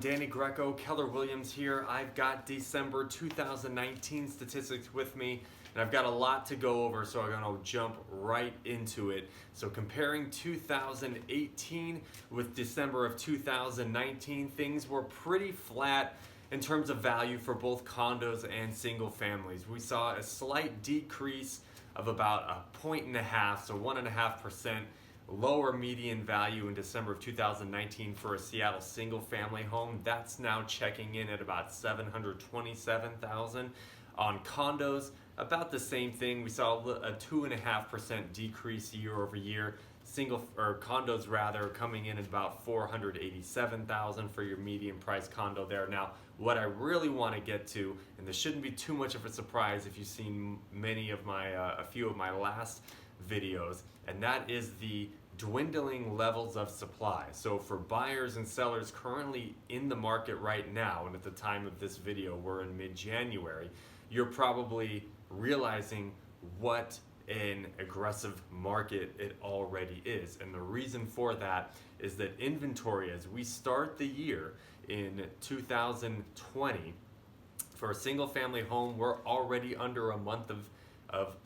Danny Greco, Keller Williams here. I've got December 2019 statistics with me, and I've got a lot to go over, so I'm gonna jump right into it. So comparing 2018 with December of 2019, things were pretty flat in terms of value for both condos and single families. We saw a slight decrease of about a point and a half, so 1.5%. Lower median value in December of 2019 for a Seattle single family home. That's now checking in at about $727,000. On condos, about the same thing. We saw a 2.5% decrease year over year. Condos rather coming in at about $487,000 for your median price condo there. Now, what I really want to get to, and this shouldn't be too much of a surprise if you've seen a few of my last videos, and that is the dwindling levels of supply. So for buyers and sellers currently in the market right now, and at the time of this video, we're in mid-January, you're probably realizing what an aggressive market it already is. And the reason for that is that inventory, as we start the year in 2020, for a single family home, we're already under a month of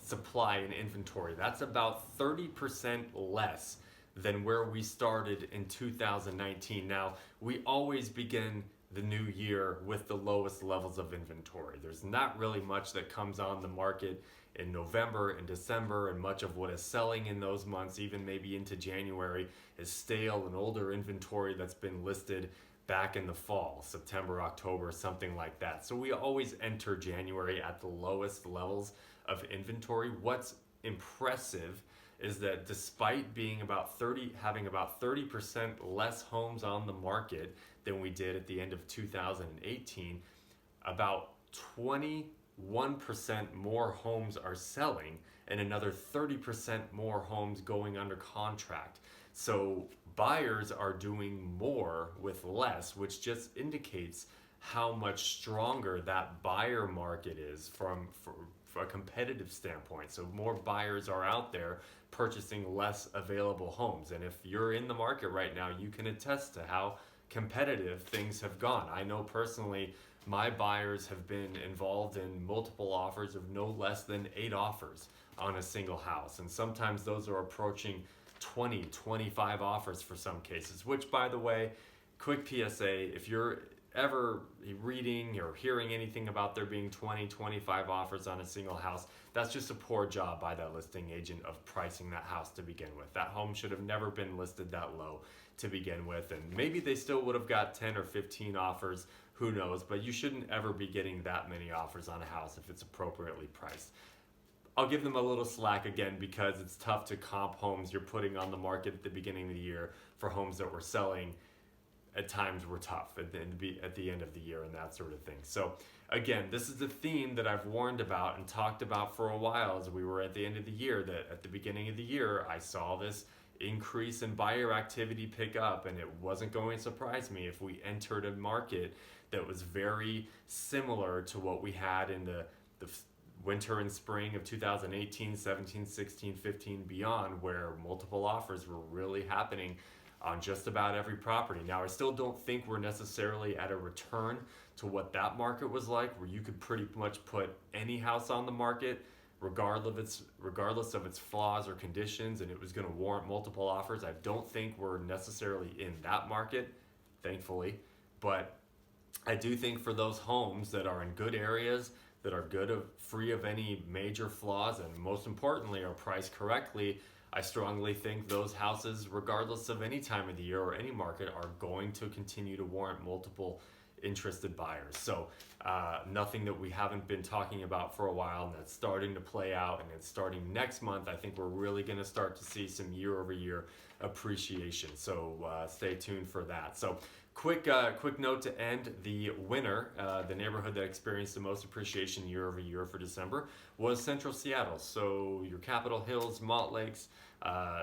supply and inventory. That's about 30% less than where we started in 2019. Now, we always begin the new year with the lowest levels of inventory. There's not really much that comes on the market in November and December, and much of what is selling in those months, even maybe into January, is stale and older inventory that's been listed back in the fall, September, October, something like that. So we always enter January at the lowest levels of inventory. What's impressive is that despite having about 30% less homes on the market than we did at the end of 2018, about 21% more homes are selling and another 30% more homes going under contract. So buyers are doing more with less, which just indicates how much stronger that buyer market is from a competitive standpoint. So more buyers are out there purchasing less available homes. And if you're in the market right now, you can attest to how competitive things have gone. I know personally, my buyers have been involved in multiple offers of no less than 8 offers on a single house. And sometimes those are approaching 20, 25 offers for some cases, which, by the way, quick PSA, if you're ever reading or hearing anything about there being 20, 25 offers on a single house, that's just a poor job by that listing agent of pricing that house to begin with. That home should have never been listed that low to begin with, and maybe they still would have got 10 or 15 offers, who knows, but you shouldn't ever be getting that many offers on a house if it's appropriately priced. I'll give them a little slack again because it's tough to comp homes you're putting on the market at the beginning of the year for homes that were selling at times were tough at the end of the year and that sort of thing. So again, this is the theme that I've warned about and talked about for a while as we were at the end of the year, that at the beginning of the year, I saw this increase in buyer activity pick up, and it wasn't going to surprise me if we entered a market that was very similar to what we had in the winter and spring of 2018, 17, 16, 15, beyond, where multiple offers were really happening on just about every property. Now, I still don't think we're necessarily at a return to what that market was like, where you could pretty much put any house on the market, regardless of its flaws or conditions, and it was going to warrant multiple offers. I don't think we're necessarily in that market, thankfully, but I do think for those homes that are in good areas, that are free of any major flaws, and most importantly are priced correctly, I strongly think those houses, regardless of any time of the year or any market, are going to continue to warrant multiple interested buyers. So nothing that we haven't been talking about for a while, and that's starting to play out, and it's starting next month. I think we're really going to start to see some year-over-year appreciation. So stay tuned for that. So quick note to end. The winner, the neighborhood that experienced the most appreciation year over year for December, was Central Seattle. So your Capitol Hills, Montlakes,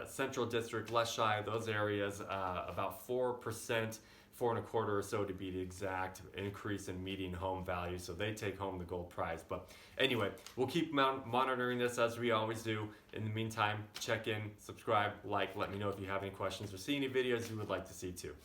Central District, Leschi, those areas, about 4%, 4.25% or so to be the exact increase in median home value. So they take home the gold prize. But anyway, we'll keep monitoring this as we always do. In the meantime, check in, subscribe, like, let me know if you have any questions or see any videos you would like to see too.